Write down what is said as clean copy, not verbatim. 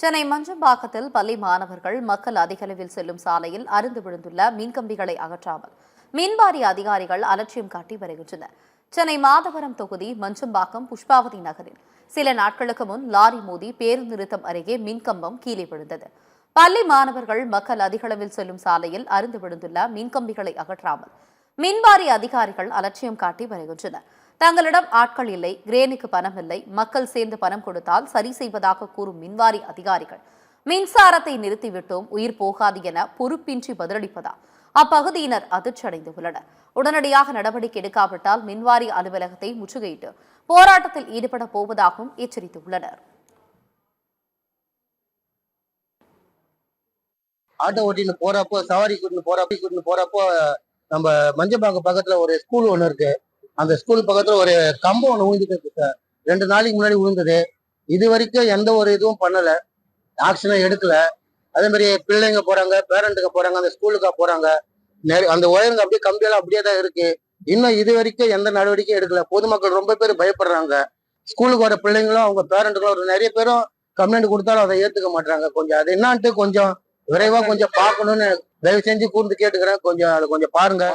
சென்னை மஞ்சம்பாக்கத்தில் பள்ளி மாணவர்கள் மக்கள் அதிக அளவில் செல்லும் சாலையில் அறுந்து விழுந்துள்ள மின்கம்பிகளை அகற்றாமல் மின்வாரிய அதிகாரிகள் அலட்சியம் காட்டி வருகின்றனர். சென்னை மாதவரம் தொகுதி மஞ்சம்பாக்கம் புஷ்பாவதி நகரில் சில நாட்களுக்கு முன் லாரி மோதி பேருந்து நிறுத்தம் அருகே மின்கம்பம் கீழே விழுந்தது. பள்ளி மாணவர்கள் மக்கள் அதிக அளவில் செல்லும் சாலையில் அறுந்து விழுந்துள்ள மின்கம்பிகளை அகற்றாமல் மின்வாரிய அதிகாரிகள் அலட்சியம் காட்டி வருகின்றனர். தங்களிடம் ஆட்கள் இல்லை, கிரேனுக்கு பணம் இல்லை, மக்கள் சேர்ந்து பணம் கொடுத்தால் சரி செய்வதாக கூறும் மின்வாரி அதிகாரிகள் மின்சாரத்தை நிறுத்திவிட்டோம், உயிர் போகாது என பொறுப்பின்றி பதிலளிப்பதால் அப்பகுதியினர் அதிர்ச்சியடைந்துள்ளனர். உடனடியாக நடவடிக்கை எடுக்காவிட்டால் மின்வாரி அலுவலகத்தை முற்றுகையிட்டு போராட்டத்தில் ஈடுபட போவதாகவும் எச்சரித்துள்ளனர். ஆட்டோ ஓட்டின்னு போறப்போ, சவாரி கூட்டின்னு போறப்போ நம்ம மஞ்சப்பாக்கம் பக்கத்துல ஒரு ஸ்கூல் ஒண்ணு இருக்கு. அந்த ஸ்கூல் பக்கத்துல ஒரு கம்பம் ஒண்ணு விழுந்துட்டு சார். 2 நாளைக்கு முன்னாடி விழுந்தது. இது வரைக்கும் எந்த ஒரு இதுவும் பண்ணல, ஆக்ஷனும் எடுக்கல. அதே மாதிரி பிள்ளைங்க போறாங்க, பேரண்ட்டுங்க போறாங்க, அந்த ஸ்கூலுக்கா போறாங்க. அந்த ஒயருங்க அப்படியே கம்பியெல்லாம் அப்படியே தான் இருக்கு. இன்னும் இது வரைக்கும் எந்த நடவடிக்கையும் எடுக்கல. பொதுமக்கள் ரொம்ப பேர் பயப்படுறாங்க. ஸ்கூலுக்கு வர பிள்ளைங்களும் அவங்க பேரண்ட்டுகளும் நிறைய பேரும் கம்ப்ளைண்ட் கொடுத்தாலும் அதை ஏத்துக்க மாட்டாங்க. கொஞ்சம் அது என்னான்ட்டு கொஞ்சம் விரைவா கொஞ்சம் பார்க்கணும்னு தயவு செஞ்சு கூர்ந்து கேட்டுக்கிறேன். கொஞ்சம் அதை கொஞ்சம் பாருங்க.